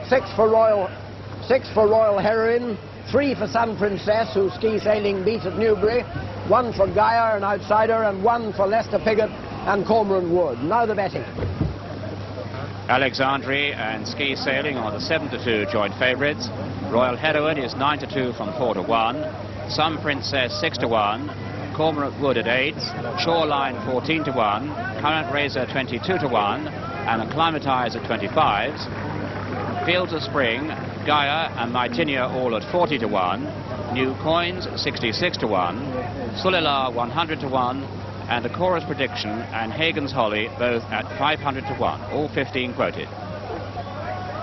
6 for Royal Heroine, 3 for Sun Princess, who ski sailing beat at Newbury, 1 for Gaia, an outsider, and 1 for Lester Piggott and Cormorant Wood. Now the betting. Alexandriie and ski sailing are the 7-2 joint favourites. Royal Heroine is 9-2 from 4-1. Sun Princess 6-1. Cormorant Wood at 8. Shoreline 14-1. Current Razor 22-1. And ACCLIMATISE at 25s. Fields of Spring, Gaia and Mytinia all at 40-1. New Coins 66-1. Sulilar 100-1. And ACORA'S Prediction and HAGEN'S Holly both at 500-1, all 15 quoted.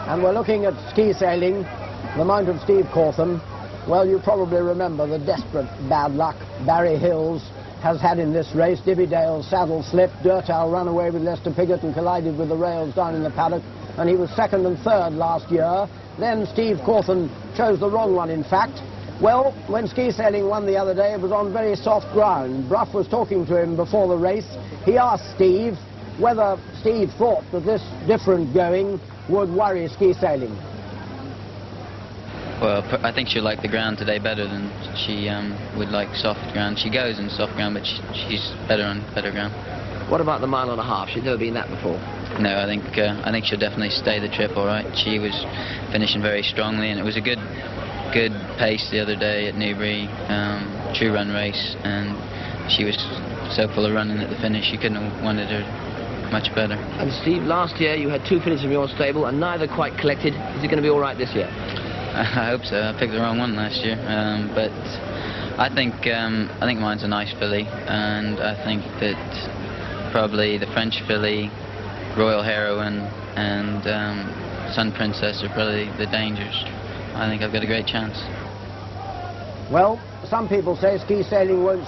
And we're looking at ski sailing, the mount of Steve Cawthon. Well, you probably remember the desperate bad luck Barry Hills has had in this race. Dibbydale's saddle slipped, Dirtall ran away with Lester Piggott and collided with the rails down in the paddock, and he was 2nd and 3rd last year. Then Steve Cawthon chose the wrong one, in fact. Well, when ski sailing won the other day, it was on very soft ground. Brough was talking to him before the race. He asked Steve whether Steve thought that this different going would worry ski sailing. Well, I think she'll like the ground today better than she would like soft ground. She goes in soft ground, but she's better on better ground. What about the 1.5 miles? She's never been that before. No, I think she'll definitely stay the trip all right. She was finishing very strongly, and it was a good pace the other day at Newbury, true run race, and she was so full of running at the finish. You couldn't have wanted her much better. And Steve, last year you had 2 finishes in your stable and neither quite collected. Is it going to be all right this year? I hope so. I picked the wrong one last year, but I think mine's a nice filly, and I think that probably the French filly, Royal Heroine, and Sun Princess are probably the dangers. I think I've got a great chance. Well, some people say ski sailing won't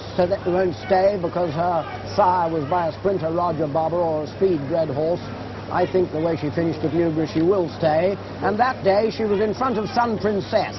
stay because her sire was by a sprinter, Roger Barber, or a speed-bred horse. I think the way she finished at Newbury, she will stay. And that day, she was in front of Sun Princess.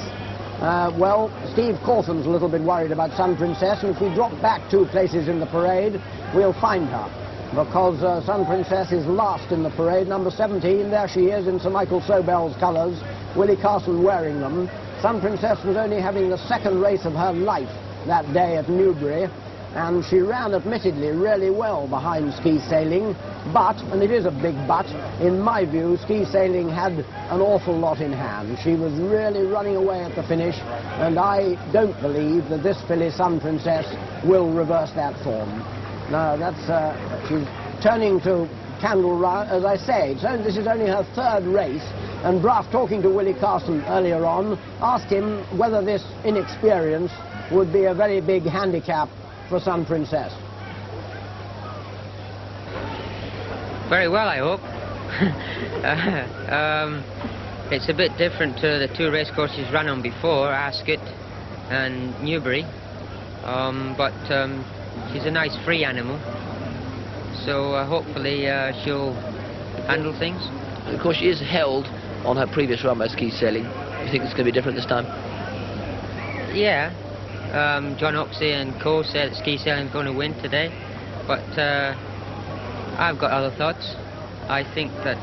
Well, Steve Cawthon's a little bit worried about Sun Princess, and if we drop back 2 places in the parade, we'll find her. Because Sun Princess is last in the parade, number 17. There she is in Sir Michael Sobell's colours, Willie Carson wearing them. Sun Princess was only having the 2nd race of her life that day at Newbury, and she ran admittedly really well behind ski sailing, but, and it is a big but, in my view, ski sailing had an awful lot in hand. She was really running away at the finish, and I don't believe that this filly Sun Princess will reverse that form. No, she's turning to Candle Run, as I say. This is only her 3rd race, and Brough, talking to Willie Carson earlier on, asked him whether this inexperience would be a very big handicap for Sun Princess. Very well, I hope. It's a bit different to the 2 race courses run on before, Ascot and Newbury, but she's a nice free animal, so hopefully she'll handle things. And of course, she is held on her previous run by ski sailing. You think it's going to be different this time? Yeah. John Oxley and Co said that ski sailing is going to win today, but I've got other thoughts. I think that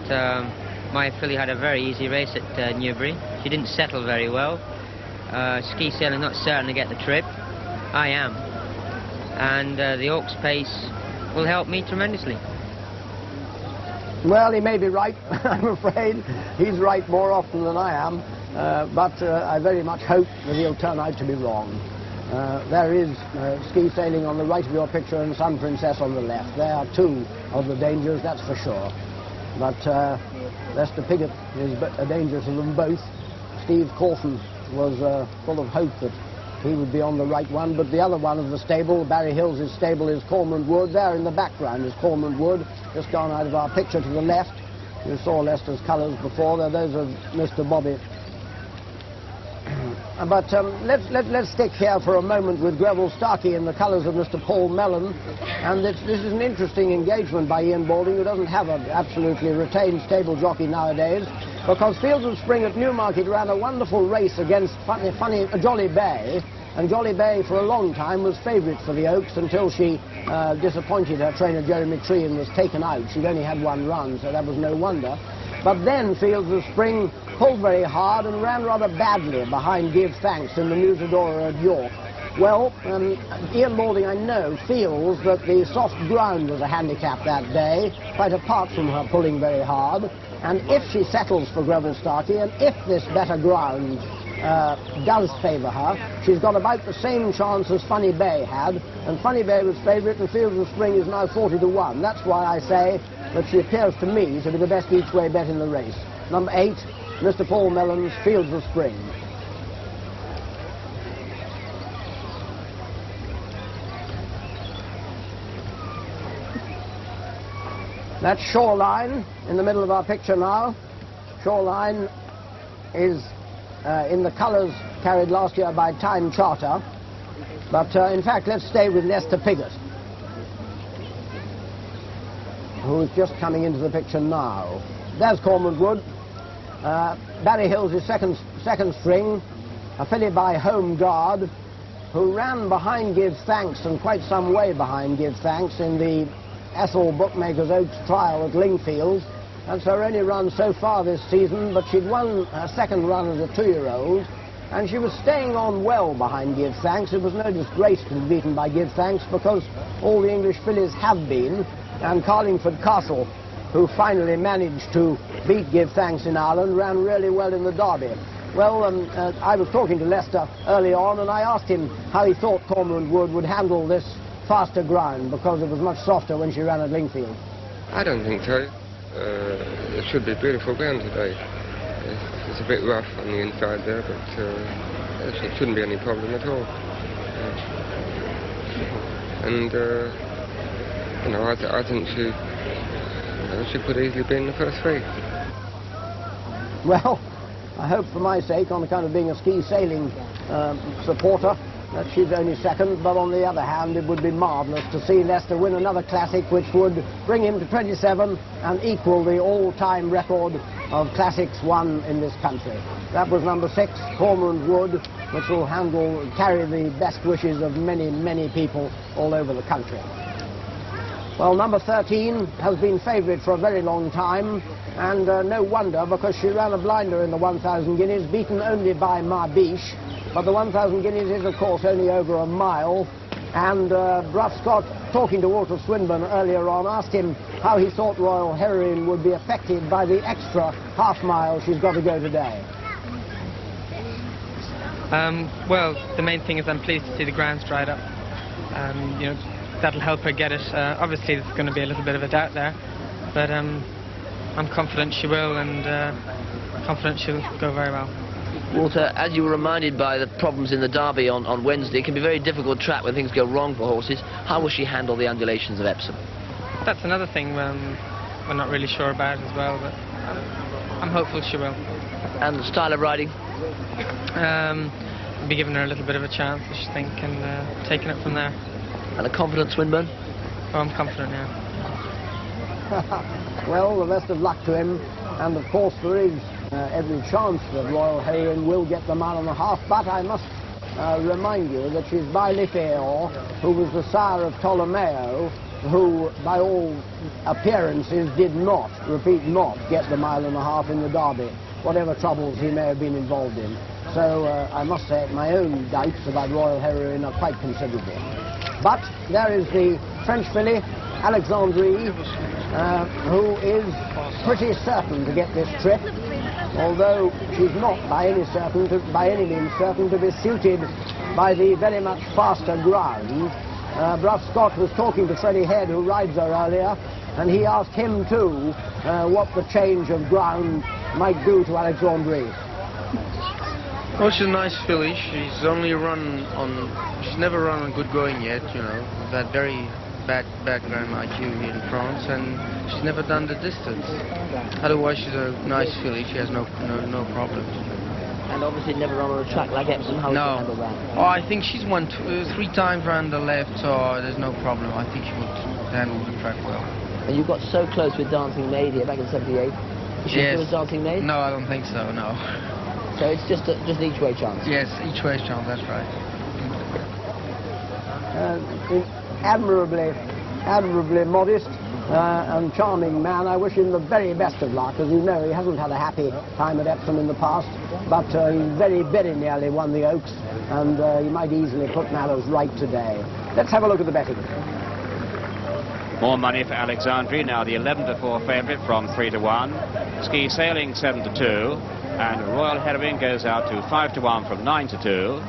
my filly had a very easy race at Newbury. She didn't settle very well. Ski sailing not certain to get the trip. I am. And the Oaks pace will help me tremendously. Well, he may be right. I'm afraid he's right more often than I am, but I very much hope that he'll turn out to be wrong. There is ski sailing on the right of your picture and Sun Princess on the left. There are 2 of the dangers, that's for sure. But Lester Piggott is a danger to them both. Steve Cawthon was full of hope that he would be on the right one, but the other one of the stable, Barry Hills' stable, is Cormorant Wood. There in the background is Cormorant Wood, just gone out of our picture to the left. You saw Lester's colours before. Those are Mr. Bobby. But let's stick here for a moment with Greville Starkey in the colours of Mr. Paul Mellon. And this is an interesting engagement by Ian Balding, who doesn't have an absolutely retained stable jockey nowadays, because Fields of Spring at Newmarket ran a wonderful race against Jolly Bay, and Jolly Bay for a long time was favourite for the Oaks until she disappointed her trainer Jeremy Tree and was taken out. She'd only had 1 run, so that was no wonder. But then Fields of Spring pulled very hard and ran rather badly behind Give Thanks in the Musadora at York. Well, Ian Balding, I know, feels that the soft ground was a handicap that day, quite apart from her pulling very hard. And if she settles for Grovelstaki, and if this better ground does favour her, she's got about the same chance as Funny Bay had, and Funny Bay was favourite, and Fields of Spring is now 40-1. That's why I say that she appears to me to be the best each-way bet in the race. Number 8, Mr. Paul Mellon's Fields of Spring. That's Shoreline in the middle of our picture now. Shoreline is in the colours carried last year by Time Charter. But in fact, let's stay with Lester Piggott, who is just coming into the picture now. There's Cormorant Wood. Barry Hills is second string, a filly by Home Guard, who ran behind Give Thanks, and quite some way behind Give Thanks, in the Ethel Bookmakers Oaks trial at Lingfield. That's her only run so far this season, but she'd won her second run as a 2-year-old, and she was staying on well behind Give Thanks. It was no disgrace to be beaten by Give Thanks, because all the English fillies have been, and Carlingford Castle, who finally managed to beat Give Thanks in Ireland, ran really well in the Derby. Well, I was talking to Lester early on, and I asked him how he thought Cormorant Wood would handle this faster ground, because it was much softer when she ran at Lingfield. I don't think so. It should be beautiful ground today. It's a bit rough on the inside there, but it shouldn't be any problem at all. And you know, I think she could easily be in the first 3. Well, I hope for my sake, on account of being a ski sailing supporter, that she's only second, but on the other hand, it would be marvellous to see Lester win another classic, which would bring him to 27 and equal the all-time record of classics won in this country. That was number 6, Cormorant Wood, which will carry the best wishes of many, many people all over the country. Well, number 13 has been favourite for a very long time, and no wonder, because she ran a blinder in the 1,000 guineas, beaten only by Marbiche. But the 1,000 guineas is, of course, only over a mile. And Bruff Scott, talking to Walter Swinburne earlier on, asked him how he thought Royal Heroine would be affected by the extra half-mile she's got to go today. Well, the main thing is I'm pleased to see the ground's dried up. You know, that'll help her get it. Obviously, there's going to be a little bit of a doubt there, but I'm confident she will, and confident she'll go very well. Walter, as you were reminded by the problems in the Derby on Wednesday, it can be a very difficult track when things go wrong for horses. How will she handle the undulations of Epsom? That's another thing we're not really sure about as well, but I'm hopeful she will. And the style of riding? Be giving her a little bit of a chance, I should think, and taking it from there. And a confident Swinburne? Oh, I'm confident now. Well, the best of luck to him, and of course there is every chance that Royal Heroine will get the 1.5 miles, but I must remind you that she's by Lifeor, who was the sire of Ptolomeo, who, by all appearances, did not, repeat, not get the 1.5 miles in the Derby, whatever troubles he may have been involved in. So I must say my own doubts about Royal Heroine are quite considerable. But there is the French filly, Alexandrie, who is pretty certain to get this trip, although she's not by any means certain to be suited by the very much faster ground. Bruff Scott was talking to Freddie Head, who rides her earlier, and he asked him too what the change of ground might do to Alexandrie. Well, she's a nice filly. She's never run on good going yet, you know. We've had very bad background IQ here in France, and she's never done the distance. Otherwise, she's a nice filly. She has no problems. And obviously never run on a track like Epsom. How would you handle that? Oh, I think she's won 3 times round the left, so there's no problem. I think she would handle the track well. And you got so close with Dancing Maid here back in '78. Is she as good as Dancing Maid? No, I don't think so, no. So it's just an each-way chance? Yes, each-way chance, that's right. Admirably modest, and charming man. I wish him the very best of luck. As you know, he hasn't had a happy time at Epsom in the past, but he very, very nearly won the Oaks, and he might easily put matters right today. Let's have a look at the betting. More money for Alexandrie, now the 11-4 favourite from 3-1. Ski Sailing 7-2, and Royal Heroine goes out to 5-1 from 9-2.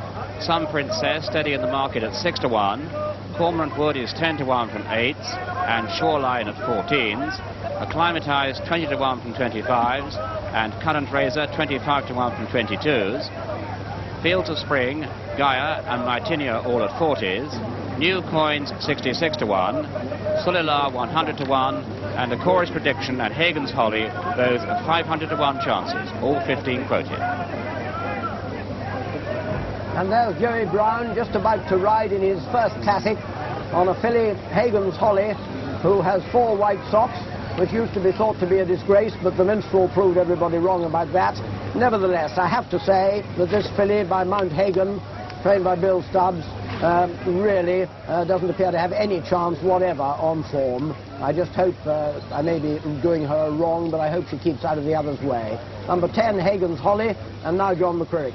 Sun Princess steady in the market at 6-1. Cormorant Wood is 10-1 from 8s, and Shoreline at 14s. Acclimatise 20-1 from 25s, and Current Razor 25-1 from 22s. Fields of Spring, Gaia and Mytinia all at 40s. New Coins 66-1. Sulilar 100-1, and ACORA'S Prediction and HAGEN'S Holly both at 500-1 chances, all 15 quoted. And there's Joey Brown just about to ride in his first classic on a filly, HAGEN'S Holly, who has 4 white socks, which used to be thought to be a disgrace, but the minstrel proved everybody wrong about that. Nevertheless, I have to say that this filly by Mount Hagen, trained by Bill Stubbs, really doesn't appear to have any chance whatever on form. I just hope, I may be doing her wrong, but I hope she keeps out of the other's way. Number 10, HAGEN'S Holly, and now John McCrick.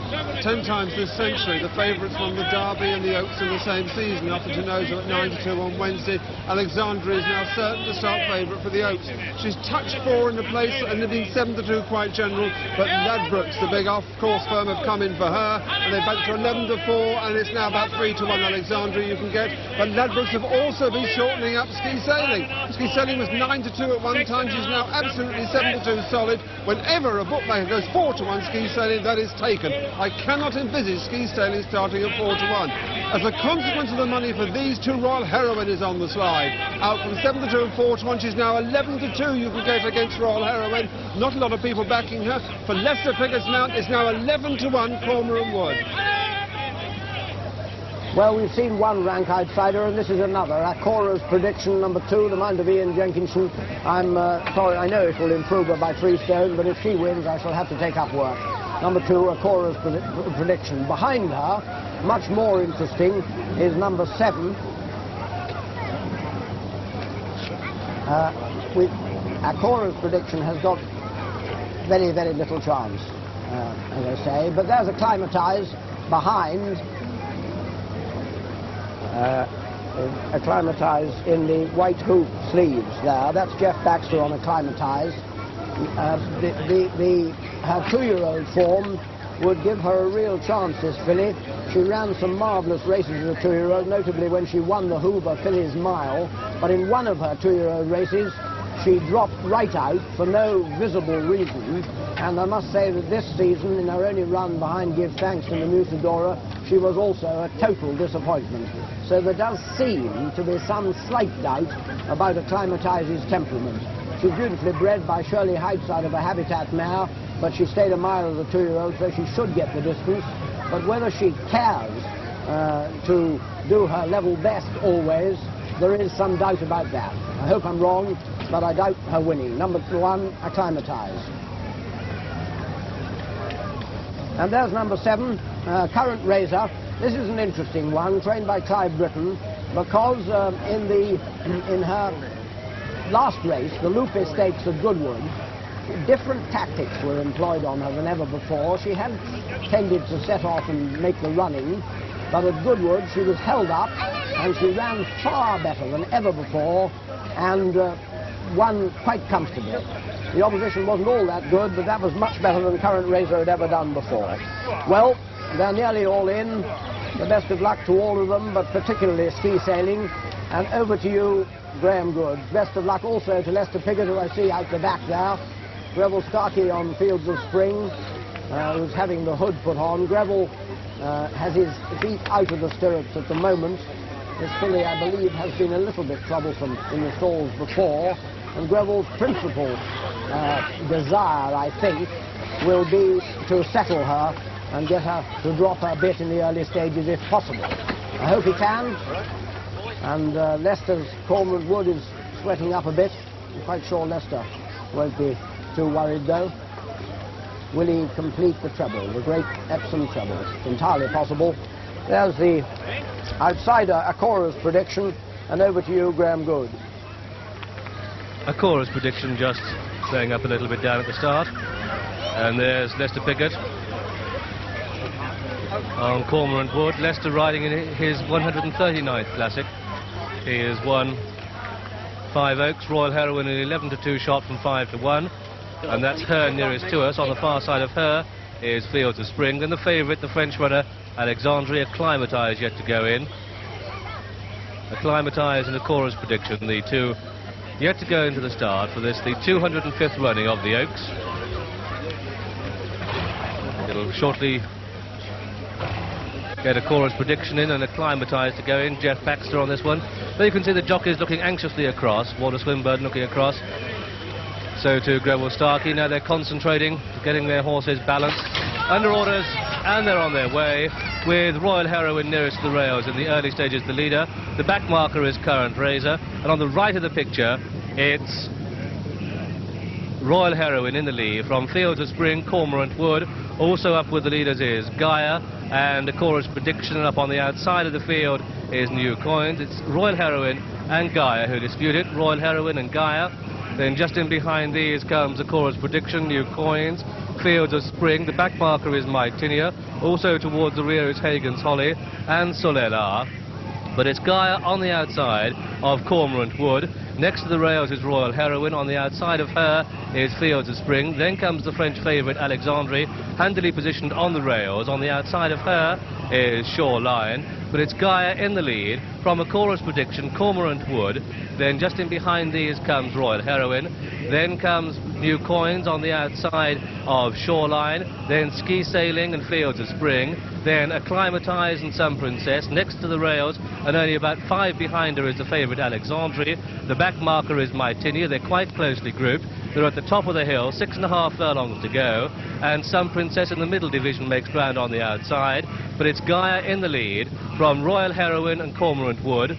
10 times this century, the favourites won the Derby and the Oaks in the same season. Up to Noza at 9-2 on Wednesday. Alexandria is now certain to start favourite for the Oaks. She's touched 4 in the place and they've been 7-2 quite general, but Ladbrokes, the big off-course firm, have come in for her, and they backed to 11-4, and it's now about 3-1 Alexandria you can get. But Ladbrokes have also been shortening up Ski Sailing. Ski Sailing was 9-2 at one time. She's now absolutely 7-2 solid. Whenever a bookmaker goes 4-1 Ski Sailing, that is taken. I cannot envisage Ski Sailing starting at 4-1. As a consequence of the money for these two, Royal Heroine is on the slide. Out from 7-2 and 4-1, she's now 11-2 you can get against Royal Heroine. Not a lot of people backing her. For Leicester Pickett's Mount, it's now 11-1 Cormorant Wood. Well, we've seen one rank outsider, and this is another. ACORA'S Prediction, number 2, the mind of Ian Jenkinson. I'm sorry, I know it will improve her by 3 stone, but if she wins, I shall have to take up work. Number 2, ACORA'S Prediction. Behind her, much more interesting, is number 7. ACORA'S Prediction has got very, very little chance, as I say. But there's Acclimatise behind. Acclimatise in the white hoop sleeves there. That's Jeff Baxter on Acclimatise. Her 2-year-old form would give her a real chance, this filly. She ran some marvellous races as a 2-year-old, notably when she won the Hoover Fillies Mile. But in one of her 2-year-old races, she dropped right out for no visible reason. And I must say that this season, in her only run behind Give Thanks to the Musadora, she was also a total disappointment. So there does seem to be some slight doubt about Acclimatise's temperament. She's beautifully bred by Shirley Heights out of a Habitat mare, but she stayed a mile as a 2-year-old, so she should get the distance. But whether she cares to do her level best always, there is some doubt about that. I hope I'm wrong, but I doubt her winning. Number 1, Acclimatise. And there's number 7, Current Razor. This is an interesting one, trained by Clive Britton, because in her last race, the Loopy Stakes at Goodwood, different tactics were employed on her than ever before. She had tended to set off and make the running, but at Goodwood she was held up and she ran far better than ever before and won quite comfortably. The opposition wasn't all that good, but that was much better than Current Razor had ever done before. Well, they're nearly all in. The best of luck to all of them, but particularly Ski Sailing. And over to you, Graham Good. Best of luck also to Leicester Piggott, who I see out the back there. Greville Starkey on Fields of Spring, who's having the hood put on. Greville has his feet out of the stirrups at the moment. This filly, I believe, has been a little bit troublesome in the stalls before. And Greville's principal desire, I think, will be to settle her and get her to drop her bit in the early stages if possible. I hope he can. And Leicester's Cormorant Wood is sweating up a bit. I'm quite sure Leicester won't be too worried though. Will he complete the treble, the great Epsom treble? Entirely possible. There's the outsider ACORA'S Prediction, and over to you, Graham Good. ACORA'S prediction just going up a little bit down at the start. And there's Lester Pickett on Cormorant Wood. Lester riding in his 139th classic. He has won 5 Oaks. Royal Heroine an 11-2 shot from 5-1. And that's her nearest to us. On the far side of her is Fields of Spring. Then the favourite, the French runner, ALEXANDRIE. ACCLIMATISE yet to go in. ACCLIMATISE and ACORA'S prediction, the two yet to go into the start for this, the 205th running of the Oaks. It'll shortly get ACORA'S prediction in and ACCLIMATISE to go in. Jeff Baxter on this one. There you can see the jockeys looking anxiously across. Walter Swinburne looking across. So to Greville Starkey. Now they're concentrating, getting their horses balanced, under orders, and they're on their way, with Royal Heroine nearest to the rails in the early stages, the leader. The back marker is Current Razor, and on the right of the picture, it's Royal Heroine in the lead from Fields of Spring, Cormorant Wood. Also up with the leaders is Gaia, and ACORA'S prediction, and up on the outside of the field is New Coins. It's Royal Heroine and Gaia who dispute it. Royal Heroine and Gaia. Then just in behind these comes ACORA'S prediction, New Coins, Fields of Spring. The back marker is Mytinia. Also towards the rear is HAGEN'S Holly and Solelar. But it's Gaia on the outside of Cormorant Wood. Next to the rails is Royal Heroine. On the outside of her is Fields of Spring. Then comes the French favourite, ALEXANDRIE, handily positioned on the rails. On the outside of her is Shoreline. But it's Gaia in the lead from ACORA'S prediction, Cormorant Wood. Then just in behind these comes Royal Heroine. Then comes New Coins on the outside of Shoreline. Then Ski Sailing and Fields of Spring. Then ACCLIMATISE and Sun Princess next to the rails, and only about 5 behind her is the favourite ALEXANDRIE. The back marker is Mytinia. They're quite closely grouped. They're at the top of the hill, 6.5 furlongs to go, and Sun Princess in the middle division makes ground on the outside. But it's Gaia in the lead from Royal Heroine and Cormorant Wood.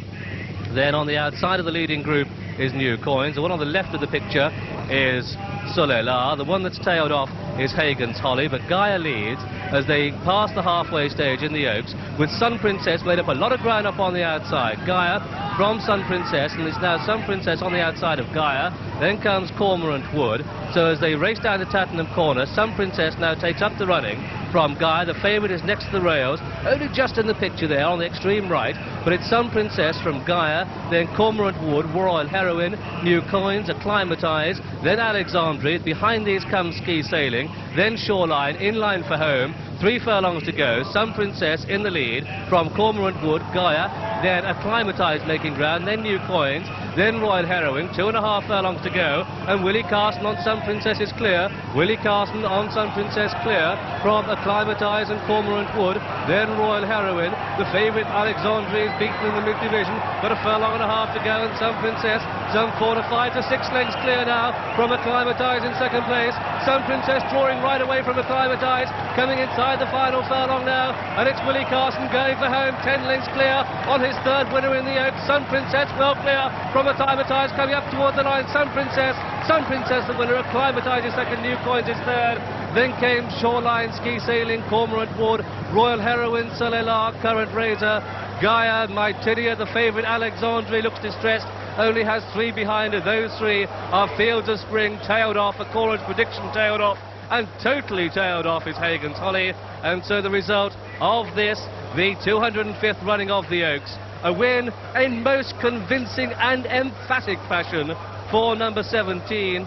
Then on the outside of the leading group is New Coins. The one on the left of the picture is Solelar. The one that's tailed off is HAGEN'S Holly, but Gaia leads as they pass the halfway stage in the Oaks, with Sun Princess made up a lot of ground up on the outside. Gaia from Sun Princess, and it's now Sun Princess on the outside of Gaia. Then comes Cormorant Wood. So as they race down the Tattenham corner, Sun Princess now takes up the running from Gaia. The favourite is next to the rails, only just in the picture there on the extreme right, but it's Sun Princess from Gaia, then Cormorant Wood, Royal Heroine, New Coins, ACCLIMATISE, then ALEXANDRIE. Behind these comes Ski Sailing, then Shoreline, in line for home. 3 furlongs to go. Sun Princess in the lead from Cormorant Wood, Gaia, then ACCLIMATISE making ground, then New Coins, then Royal Heroine. 2.5 furlongs to go, and Willie Carson on Sun Princess is clear. Willie Carson on Sun Princess clear from ACCLIMATISE and Cormorant Wood, then Royal Heroine. The favourite ALEXANDRIE is beaten in the mid-division, got 1.5 furlongs to go, and Sun Princess some 4 to 5 to 6 lengths clear now from ACCLIMATISE in second place. Sun Princess drawing right away from ACCLIMATISE, coming inside the final furlong now, and it's Willie Carson going for home, 10 lengths clear on his 3rd winner in the Oaks. Sun Princess well clear from ACCLIMATISE, coming up towards the line. Sun Princess the winner. ACCLIMATISE is second, New Coins is third. Then came Shoreline, Ski Sailing, Cormorant Wood, Royal Heroine, Solelar, Current Razor, Gaia, Mytinia. The favourite ALEXANDRIE looks distressed, only has 3 behind her. Those 3 are Fields of Spring, tailed off, ACORA'S prediction tailed off, and totally tailed off is HAGEN'S Holly. And so the result of this, the 205th running of the Oaks, a win in most convincing and emphatic fashion for number 17,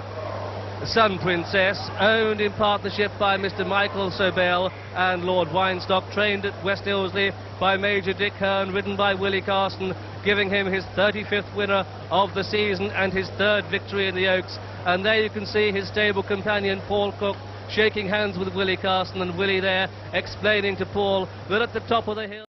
Sun Princess, owned in partnership by Mr. Michael Sobel and Lord Weinstock, trained at West Ilsley by Major Dick Hearn, ridden by Willie Carson, giving him his 35th winner of the season and his 3rd victory in the Oaks. And there you can see his stable companion Paul Cook shaking hands with Willie Carson, and Willie there explaining to Paul that at the top of the hill